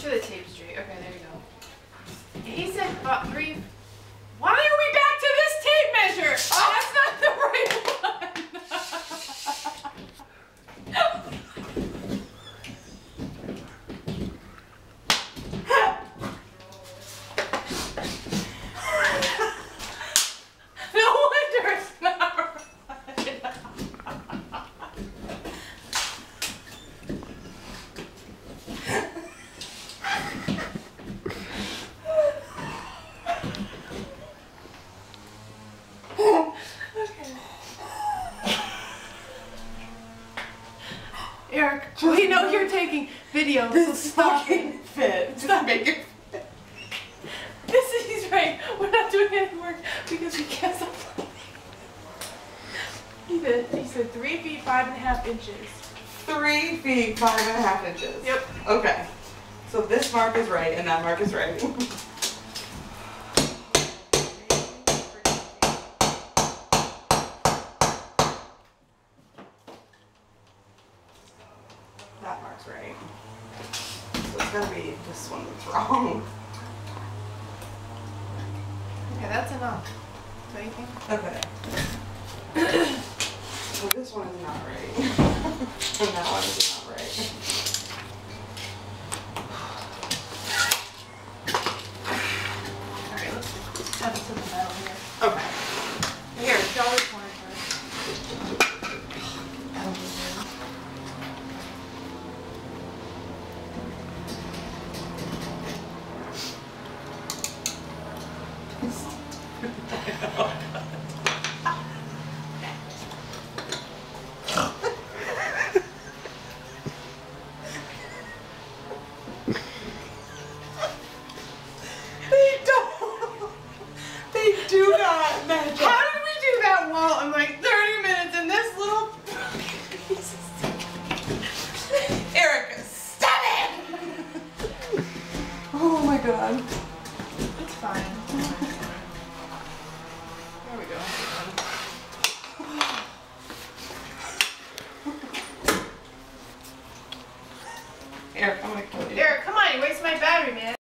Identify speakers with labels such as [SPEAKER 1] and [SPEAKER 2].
[SPEAKER 1] sure the tape's straight. Okay, there you go. He said about 3. Why are we back to this tape measure? Oh, that's not the right one. No wonder it's not right. Eric, we know you're taking video.
[SPEAKER 2] This
[SPEAKER 1] so stop
[SPEAKER 2] fucking fit.
[SPEAKER 1] Stop.
[SPEAKER 2] Make it.
[SPEAKER 1] He's right. We're not doing any work because we can't stop. He said 3 feet 5.5 inches.
[SPEAKER 2] 3 feet 5.5 inches.
[SPEAKER 1] Yep.
[SPEAKER 2] Okay. So this mark is right and that mark is right. That mark's right. So it's gotta be this one that's wrong.
[SPEAKER 1] Okay, that's enough. What do you think?
[SPEAKER 2] Okay. So this one is not right. And that one is not right.
[SPEAKER 1] Alright, let's have it to the metal here.
[SPEAKER 2] Okay.
[SPEAKER 1] Here, draw this corner first.
[SPEAKER 2] They do not match
[SPEAKER 1] How
[SPEAKER 2] up.
[SPEAKER 1] did we do that well in like 30 minutes in this little...
[SPEAKER 2] Erica, stop it! Oh my god.
[SPEAKER 1] It's fine.